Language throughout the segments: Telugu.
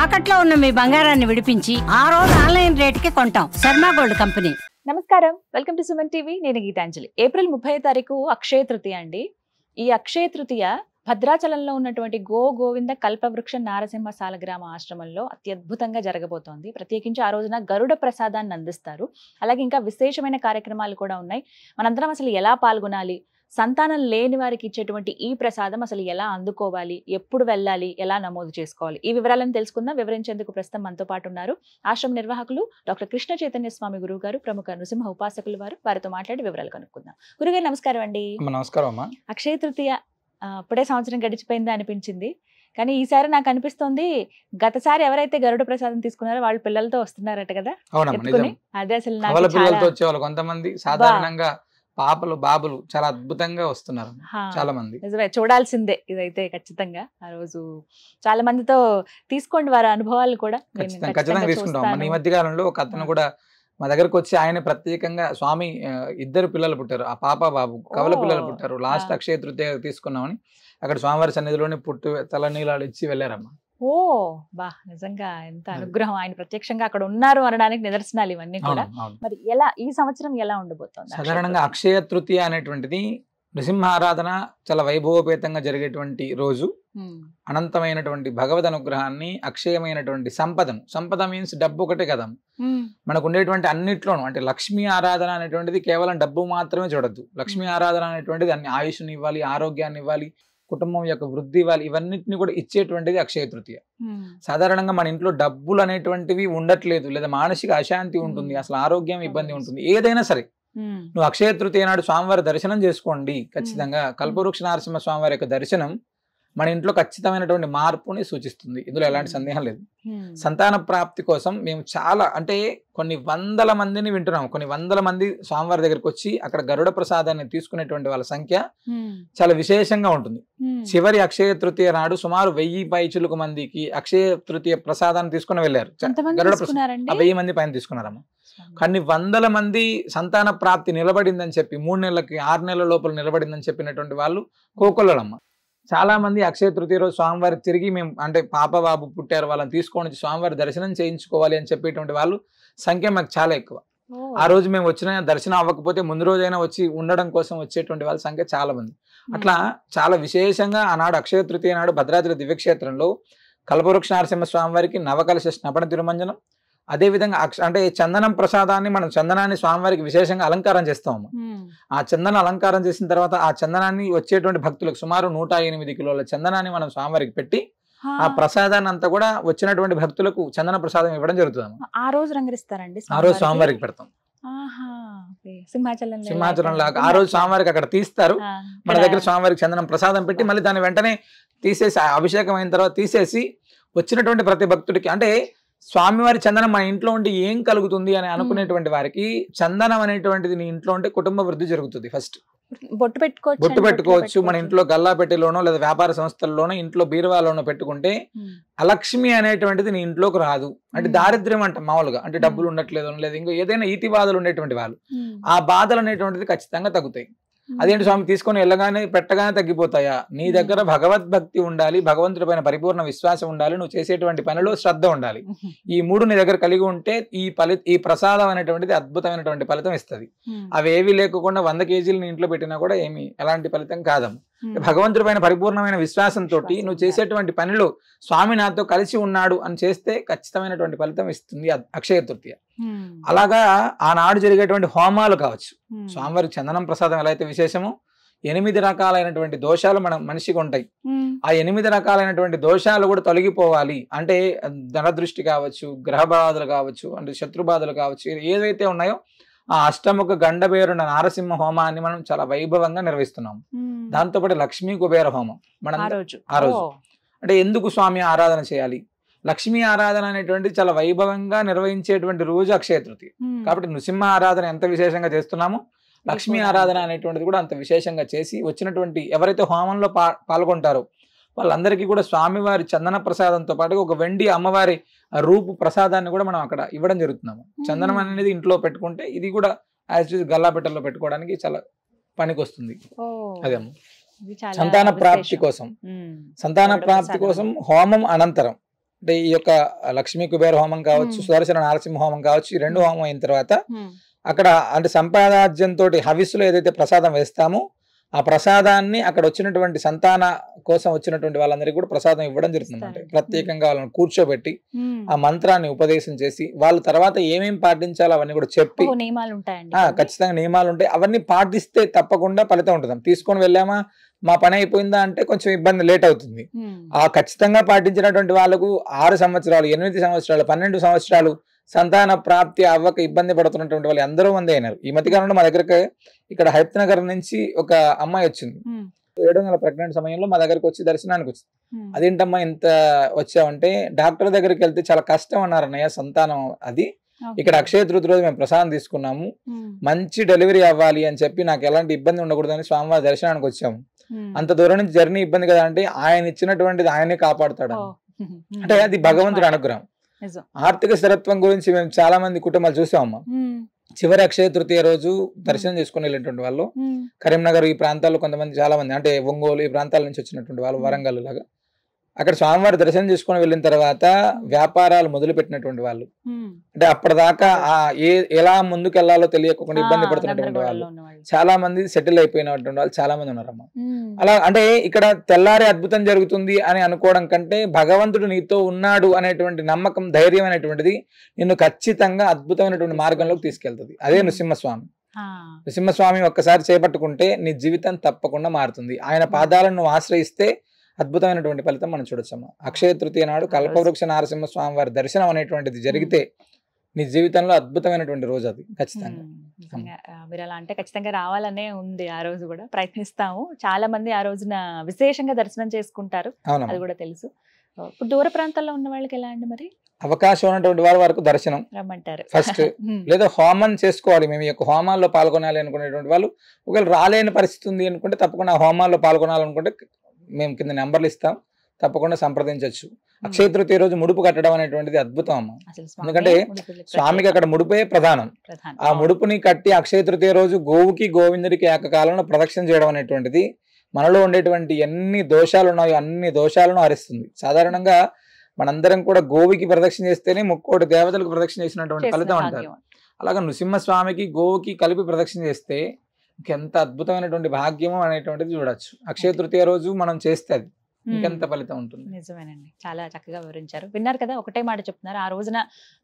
తాకట్లో ఉన్న మీ బంగారాన్ని విడిపించి ఆ రోజు ఆన్లైన్ రేటుకి కొంటాం. Sharma gold company. నమస్కారం, వెల్కమ్ టు సుమన్ టీవీ. నేను గీతాంజలి. ఏప్రిల్ 30వ తారీఖు అక్షయ తృతీయ అండి. ఈ అక్షయ తృతీయ భద్రాచలంలో ఉన్నటువంటి గోవింద కల్పవృక్ష నారసింహ సాలగ్రామ ఆశ్రమంలో అత్యద్భుతంగా జరగబోతోంది. ప్రత్యేకించి ఆ రోజున గరుడ ప్రసాదాన్ని అందిస్తారు. అలాగే ఇంకా విశేషమైన కార్యక్రమాలు కూడా ఉన్నాయి. మనందరం అసలు ఎలా పాల్గొనాలి, సంతానం లేని వారికి ఇచ్చేటువంటి ఈ ప్రసాదం అసలు ఎలా అందుకోవాలి, ఎప్పుడు వెళ్ళాలి, ఎలా నమోదు చేసుకోవాలి, ఈ వివరాలను తెలుసుకుందాం. వివరించేందుకు ప్రస్తుతం మనతో పాటు ఉన్నారు ఆశ్రమ నిర్వాహకులు డాక్టర్ కృష్ణ చైతన్య స్వామి గురువు గారు, ప్రముఖ నృసింహ ఉపాసకులు వారు. వారితో మాట్లాడి వివరాలు కనుక్కుందాం. గురుగారు నమస్కారం అండి. నమస్కారం అమ్మా. అక్షయ తృతీయ అప్పుడే సంవత్సరం గడిచిపోయిందా అనిపించింది, కానీ ఈసారి నాకు అనిపిస్తోంది గతసారి ఎవరైతే గరుడ ప్రసాదం తీసుకున్నారో వాళ్ళు పిల్లలతో వస్తున్నారట కదా. అదే అసలు వచ్చేవాళ్ళు కొంతమంది, సాధారణంగా పాపలు బాబులు చాలా అద్భుతంగా వస్తున్నారు చాలా మంది. నిజమే, చూడాల్సిందే ఇదైతే ఖచ్చితంగా. ఆ రోజు చాలా మందితో తీసుకోండి వారి అనుభవాలు కూడా. ఖచ్చితంగా తీసుకుంటాం. ఈ మధ్య కాలంలో ఒక అతను కూడా మా దగ్గరకు వచ్చి ఆయన ప్రత్యేకంగా స్వామి ఇద్దరు పిల్లలు పుట్టారు, ఆ పాప బాబు కవల పిల్లలు పుట్టారు, లాస్ట్ అక్షయ తృతీయ తీసుకున్నామని అక్కడ స్వామివారి సన్నిధిలోనే పుట్టు తలనీలాలు ఇచ్చి వెళ్ళారమ్మా. ఓ బా, నిజంగా ఎంత అనుగ్రహం. ఆయన ప్రత్యక్షంగా అక్కడ ఉన్నారు అనడానికి నిదర్శనాలు ఇవన్నీ కూడా. మరి ఎలా ఈ సంవత్సరం ఎలా ఉండబోతోంది? సాధారణంగా అక్షయ తృతీయ అనేటువంటిది నృసింహ ఆరాధన చాలా వైభవోపేతంగా జరిగేటువంటి రోజు. అనంతమైనటువంటి భగవద్ అనుగ్రహాన్ని, అక్షయమైనటువంటి సంపదను, సంపద మీన్స్ డబ్బు ఒకటే కదా, మనకు ఉండేటువంటి అన్నిట్లోనూ అంటే లక్ష్మీ ఆరాధన అనేటువంటిది కేవలం డబ్బు మాత్రమే చూడద్దు. లక్ష్మీ ఆరాధన అనేటువంటిది అన్ని ఆయుష్ని ఇవ్వాలి, ఆరోగ్యాన్ని ఇవ్వాలి, కుటుంబం యొక్క వృద్ధి ఇవ్వాలి, ఇవన్నిటిని కూడా ఇచ్చేటువంటిది అక్షయ తృతీయ. సాధారణంగా మన ఇంట్లో డబ్బులు అనేటువంటివి ఉండట్లేదు, లేదా మానసిక అశాంతి ఉంటుంది, అసలు ఆరోగ్యం ఇబ్బంది ఉంటుంది, ఏదైనా సరే నువ్వు అక్షయ తృతీయ నాడు స్వామివారి దర్శనం చేసుకోండి. ఖచ్చితంగా కల్పవృక్ష నరసింహ స్వామివారి యొక్క దర్శనం మన ఇంట్లో ఖచ్చితమైనటువంటి మార్పుని సూచిస్తుంది, ఇందులో ఎలాంటి సందేహం లేదు. సంతాన ప్రాప్తి కోసం మేము చాలా అంటే కొన్ని వందల మందిని వింటున్నాము. కొన్ని వందల మంది స్వామివారి దగ్గరికి వచ్చి అక్కడ గరుడ ప్రసాదాన్ని తీసుకునేటువంటి వాళ్ళ సంఖ్య చాలా విశేషంగా ఉంటుంది. చివరి అక్షయ తృతీయ నాడు సుమారు 1000 పైచులకు మందికి అక్షయ తృతీయ ప్రసాదాన్ని తీసుకుని వెళ్ళారు. గరుడ ప్రసాదం 1000 మంది పైన తీసుకున్నారమ్మా. కొన్ని వందల మంది సంతాన ప్రాప్తి నిలబడిందని చెప్పి 3 నెలలకి 6 నెలల లోపల నిలబడిందని చెప్పినటువంటి వాళ్ళు కోకొల్లలమ్మ. చాలా మంది అక్షయ తృతీయ రోజు స్వామివారి తిరిగి మేము అంటే పాప బాబు పుట్టారు వాళ్ళని తీసుకొని స్వామివారి దర్శనం చేయించుకోవాలి అని చెప్పేటువంటి వాళ్ళు సంఖ్య మాకు చాలా ఎక్కువ. ఆ రోజు మేము వచ్చిన దర్శనం అవ్వకపోతే ముందు రోజైనా వచ్చి ఉండడం కోసం వచ్చేటువంటి వాళ్ళ సంఖ్య చాలా మంది. అట్లా చాలా విశేషంగా ఆనాడు అక్షయ తృతీయ నాడు భద్రాద్రి దివ్యక్షేత్రంలో కల్పవృక్ష నరసింహ స్వామివారికి నవకలశ స్నపన తిరుమంజనం, అదేవిధంగా అంటే చందనం ప్రసాదాన్ని మనం చందనాన్ని స్వామివారికి విశేషంగా అలంకారం చేస్తాము. ఆ చందన అలంకారం చేసిన తర్వాత ఆ చందనాన్ని వచ్చేటువంటి భక్తులకు సుమారు 108 కిలోల చందనాన్ని మనం స్వామివారికి పెట్టి ఆ ప్రసాదాన్ని అంతా కూడా వచ్చినటువంటి భక్తులకు చందన ప్రసాదం ఇవ్వడం జరుగుతుంది. ఆ రోజు రంగరిస్తారండి, ఆ రోజు స్వామివారికి పెడతాం. సింహాచలం లాగా ఆ రోజు స్వామివారికి అక్కడ తీస్తారు. మన దగ్గర స్వామివారికి చందనం ప్రసాదం పెట్టి మళ్ళీ దాన్ని వెంటనే తీసేసి అభిషేకం అయిన తర్వాత తీసేసి వచ్చినటువంటి ప్రతి భక్తుడికి అంటే స్వామివారి చందనం మన ఇంట్లో ఉంటే ఏం కలుగుతుంది అని అనుకునేటువంటి వారికి చందనం అనేటువంటిది నీ ఇంట్లో ఉంటే కుటుంబ వృద్ధి జరుగుతుంది. ఫస్ట్ బొట్టు పెట్టుకోవచ్చు. మన ఇంట్లో గల్లాపెట్టెలోనో లేదా వ్యాపార సంస్థల్లోనో ఇంట్లో బీరువాలోనో పెట్టుకుంటే అలక్ష్మి అనేటువంటిది నీ ఇంట్లోకి రాదు. అంటే దారిద్ర్యం అంట మామూలుగా, అంటే డబ్బులు ఉండట్లేదు లేదా ఇంకో ఏదైనా ఈతి బాధలు ఉండేటువంటి వాళ్ళు ఆ బాధలు అనేటువంటిది ఖచ్చితంగా తగ్గుతాయి. అదేంటి స్వామి తీసుకొని వెళ్ళగానే పెట్టగానే తగ్గిపోతాయా? నీ దగ్గర భగవద్భక్తి ఉండాలి, భగవంతుడి పైన పరిపూర్ణ విశ్వాసం ఉండాలి, నువ్వు చేసేటువంటి పనిలో శ్రద్ధ ఉండాలి. ఈ 3 నీ దగ్గర కలిగి ఉంటే ఈ ప్రసాదం అనేటువంటిది అద్భుతమైనటువంటి ఫలితం ఇస్తుంది. అవేవి లేకుండా 100 కేజీలు నీ ఇంట్లో పెట్టినా కూడా ఎలాంటి ఫలితం కాదమ్మ. భగవంతుడి పైన పరిపూర్ణమైన విశ్వాసంతో నువ్వు చేసేటువంటి పనిలో స్వామి నాతో కలిసి ఉన్నాడు అని చేస్తే ఖచ్చితమైనటువంటి ఫలితం ఇస్తుంది అక్షయ తృతీయ. అలాగా ఆనాడు జరిగేటువంటి హోమాలు కావచ్చు, స్వామివారి చందనం ప్రసాదం ఎలా అయితే విశేషమో 8 రకాలైనటువంటి దోషాలు మన మనిషికి ఉంటాయి. ఆ 8 రకాలైనటువంటి దోషాలు కూడా తొలగిపోవాలి అంటే ధనదృష్టి కావచ్చు, గ్రహ బాధలు కావచ్చు, అంటే శత్రు బాధలు కావచ్చు, ఏదైతే ఉన్నాయో ఆ అష్టముఖ గండబేరున నారసింహ హోమాన్ని మనం చాలా వైభవంగా నిర్వహిస్తున్నాం. దాంతోపాటు లక్ష్మీ కుబేర హోమం మనం ఆ రోజు అంటే ఎందుకు స్వామి ఆరాధన చేయాలి? లక్ష్మీ ఆరాధన అనేటువంటిది చాలా వైభవంగా నిర్వహించేటువంటి రోజు అక్షయ తృతీయ. కాబట్టి నృసింహ ఆరాధన ఎంత విశేషంగా చేస్తున్నామో లక్ష్మీ ఆరాధన అనేటువంటిది కూడా అంత విశేషంగా చేసి వచ్చినటువంటి ఎవరైతే హోమంలో పాల్గొంటారో వాళ్ళందరికీ కూడా స్వామివారి చందన ప్రసాదంతో పాటు ఒక వెండి అమ్మవారి రూపు ప్రసాదాన్ని కూడా మనం అక్కడ ఇవ్వడం జరుగుతున్నాము. చందనం అనేది ఇంట్లో పెట్టుకుంటే ఇది కూడా గల్లాపెట్టెల్లో పెట్టుకోవడానికి చాలా పనికి వస్తుంది. అదేమో సంతాన ప్రాప్తి కోసం హోమం అనంతరం అంటే ఈ యొక్క లక్ష్మీ కుబేర హోమం కావచ్చు, సుదర్శన నారసింహ హోమం కావచ్చు, ఈ 2 హోమం అయిన తర్వాత అక్కడ అంటే సంపాదాజ్యంతో హవిస్సులో ఏదైతే ప్రసాదం వేస్తామో ఆ ప్రసాదాన్ని అక్కడ వచ్చినటువంటి సంతాన కోసం వచ్చినటువంటి వాళ్ళందరికీ కూడా ప్రసాదం ఇవ్వడం జరుగుతుంది. ప్రత్యేకంగా వాళ్ళని కూర్చోబెట్టి ఆ మంత్రాన్ని ఉపదేశం చేసి వాళ్ళు తర్వాత ఏమేం పాటించాలో అవన్నీ కూడా చెప్పి, ఖచ్చితంగా నియమాలు ఉంటాయి, అవన్నీ పాటిస్తే తప్పకుండా ఫలితం ఉంటుంది. తీసుకొని వెళ్ళామా మా పని అయిపోయిందా అంటే కొంచెం ఇబ్బంది, లేట్ అవుతుంది. ఆ ఖచ్చితంగా పాటించినటువంటి వాళ్ళకు 6 సంవత్సరాలు, 8 సంవత్సరాలు, 12 సంవత్సరాలు సంతాన ప్రాప్తి అవ్వక ఇబ్బంది పడుతున్నటువంటి వాళ్ళు ఎందరో మంది అయినారు. ఈ మధ్యకాలంలో మా దగ్గరకు ఇక్కడ హైత్ నగర్ నుంచి ఒక అమ్మాయి వచ్చింది. 7 నెలల ప్రెగ్నెంట్ సమయంలో మా దగ్గరకు వచ్చి దర్శనానికి వచ్చింది. అదేంటమ్మా ఇంత వచ్చావంటే, డాక్టర్ దగ్గరికి వెళ్తే చాలా కష్టం అన్నారు అన్నయ్య సంతానం అది. ఇక్కడ అక్షయ తృతీయ రోజు మేము ప్రసాదం తీసుకున్నాము, మంచి డెలివరీ అవ్వాలి అని చెప్పి నాకు ఎలాంటి ఇబ్బంది ఉండకూడదని స్వామివారి దర్శనానికి వచ్చాము. అంత దూరం నుంచి జర్నీ ఇబ్బంది కదా అంటే ఆయన ఇచ్చినటువంటిది ఆయనే కాపాడుతాడు. అంటే అది భగవంతుడి అనుగ్రహం. ఆర్థిక స్థిరత్వం గురించి మేము చాలా మంది కుటుంబాలు చూసామమ్మా. చివరి అక్షయ తృతీయ రోజు దర్శనం చేసుకుని వెళ్ళినటువంటి వాళ్ళు కరీంనగర్ ఈ ప్రాంతాల్లో కొంతమంది చాలా మంది, అంటే ఒంగోలు ఈ ప్రాంతాల నుంచి వచ్చినటువంటి వాళ్ళు, వరంగల్ లాగా అక్కడ స్వామివారి దర్శనం చేసుకుని వెళ్ళిన తర్వాత వ్యాపారాలు మొదలు పెట్టినటువంటి వాళ్ళు, అంటే అప్పటిదాకా ఎలా ముందుకు వెళ్లాలో తెలియకుండా ఇబ్బంది పడుతున్నటువంటి వాళ్ళు చాలా మంది సెటిల్ అయిపోయినటువంటి వాళ్ళు చాలా మంది ఉన్నారమ్మా. అలా అంటే ఇక్కడ తెల్లారి అద్భుతం జరుగుతుంది అని అనుకోవడం కంటే భగవంతుడు నీతో ఉన్నాడు అనేటువంటి నమ్మకం, ధైర్యం అనేటువంటిది నిన్ను ఖచ్చితంగా అద్భుతమైనటువంటి మార్గంలోకి తీసుకెళ్తుంది. అదే నృసింహస్వామి. నృసింహస్వామి ఒక్కసారి చేపట్టుకుంటే నీ జీవితం తప్పకుండా మారుతుంది. ఆయన పాదాలను నువ్వు ఆశ్రయిస్తే అద్భుతమైనటువంటి ఫలితం మనం చూడొచ్చమ్మా. అక్షయ తృతీయ నాడు కల్పవృక్ష నారసింహ స్వామి వారి దర్శనం అనేటువంటిది జరిగితే నీ జీవితంలో అద్భుతమైనటువంటి రోజు అది ఖచ్చితంగా. మీరు అలా అంటే ఖచ్చితంగా రావాలనే ఉంది. ఆ రోజు కూడా ప్రయత్నిస్తాము. చాలా మంది ఆ రోజున విశేషంగా దర్శనం చేసుకుంటారు, అది కూడా తెలుసు. ఇప్పుడు దూర ప్రాంతాల్లో ఉన్న వాళ్ళకి ఎలా అండి మరి? అవకాశం ఉన్నటువంటి వారి వరకు దర్శనం రమ్మంటారు ఫస్ట్, లేదా హోమం చేసుకోవాలి. మేము ఈ యొక్క హోమాల్లో పాల్గొనాలి అనుకునేటువంటి వాళ్ళు ఒకవేళ రాలేని పరిస్థితి ఉంది అనుకుంటే తప్పకుండా హోమాల్లో పాల్గొనాలనుకుంటే మేము కింద నెంబర్లు ఇస్తాం, తప్పకుండా సంప్రదించవచ్చు. అక్షయ తృతీయ రోజు ముడుపు కట్టడం అనేటువంటిది అద్భుతం అమ్మ. ఎందుకంటే స్వామికి అక్కడ ముడుపే ప్రధానం. ఆ ముడుపుని కట్టి అక్షయ తృతీయ రోజు గోవుకి గోవిందుడికి ఏకకాలంలో ప్రదక్షిణ చేయడం అనేటువంటిది మనలో ఉండేటువంటి ఎన్ని దోషాలు ఉన్నాయో అన్ని దోషాలను హరిస్తుంది. సాధారణంగా మనందరం కూడా గోవుకి ప్రదక్షిణ చేస్తేనే 30 దేవతలకు ప్రదక్షిణ చేసినటువంటి ఫలితం అంటారు. అలాగే నృసింహస్వామికి గోవుకి కలిపి ప్రదక్షిణ చేస్తే ఎంత అద్భుతమైనటువంటి భాగ్యము అనేటువంటిది చూడొచ్చు. అక్షయ తృతీయ రోజు మనం చేస్తే అది ఇంకెంత ఫలితం ఉంటుంది. నిజమేనండి, చాలా చక్కగా వివరించారు. విన్నారు కదా, ఒకటే మాట చెప్తున్నారు. ఆ రోజున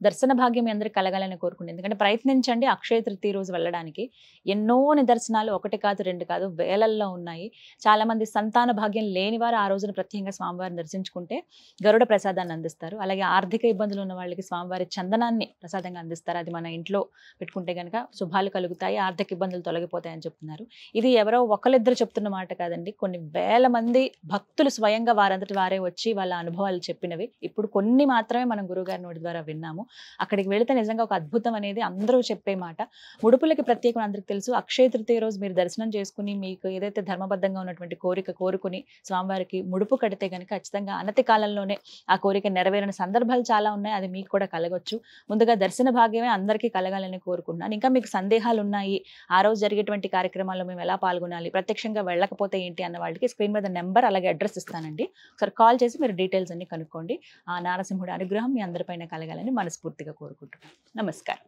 దర్శన భాగ్యం మీ అందరికి కలగాలని కోరుకుంది. ఎందుకంటే ప్రయత్నించండి అక్షయ తృతీయ రోజు వెళ్ళడానికి. ఎన్నో నిదర్శనాలు, 1 కాదు 2 కాదు వేలల్లో ఉన్నాయి. చాలా మంది సంతాన భాగ్యం లేని వారు ఆ రోజున ప్రత్యేకంగా స్వామివారిని దర్శించుకుంటే గరుడ ప్రసాదాన్ని అందిస్తారు. అలాగే ఆర్థిక ఇబ్బందులు ఉన్న వాళ్ళకి స్వామివారి చందనాన్ని ప్రసాదంగా అందిస్తారు. అది మన ఇంట్లో పెట్టుకుంటే కనుక శుభాలు కలుగుతాయి, ఆర్థిక ఇబ్బందులు తొలగిపోతాయని చెప్తున్నారు. ఇది ఎవరో ఒకళ్ళిద్దరు చెప్తున్న మాట కాదండి. కొన్ని వేల మంది భక్తులు స్వయంగా వారంతటి వారే వచ్చి వాళ్ళ అనుభవాలు చెప్పినవి. ఇప్పుడు కొన్ని మాత్రమే మనం గురువుగారి నోటి ద్వారా విన్నాము. అక్కడికి వెళితే నిజంగా ఒక అద్భుతం అనేది అందరూ చెప్పే మాట. ముడుపులకి ప్రత్యేకం అందరికి తెలుసు. అక్షయ తృతీయ రోజు మీరు దర్శనం చేసుకుని మీకు ఏదైతే ధర్మబద్ధంగా ఉన్నటువంటి కోరిక కోరుకుని స్వామివారికి ముడుపు కడితే కనుక ఖచ్చితంగా అనతి కాలంలోనే ఆ కోరిక నెరవేరిన సందర్భాలు చాలా ఉన్నాయి. అది మీకు కూడా కలగొచ్చు. ముందుగా దర్శన భాగ్యమే అందరికీ కలగాలని కోరుకుంటున్నాను. ఇంకా మీకు సందేహాలు ఉన్నాయి, ఆ రోజు జరిగేటువంటి కార్యక్రమాల్లో మేము ఎలా పాల్గొనాలి, ప్రత్యక్షంగా వెళ్ళకపోతే ఏంటి అన్న వాళ్ళకి స్క్రీన్ మీద నెంబర్ అలాగే అడ్రస్ ఇస్తానండి. ఒకసారి కాల్ చేసి మీరు డీటెయిల్స్ అన్ని కనుక్కోండి. ఆ నారసింహుడి అనుగ్రహం మీ అందరిపైన కలగాలని మనస్ఫూర్తిగా కోరుకుంటున్నాను. నమస్కారం.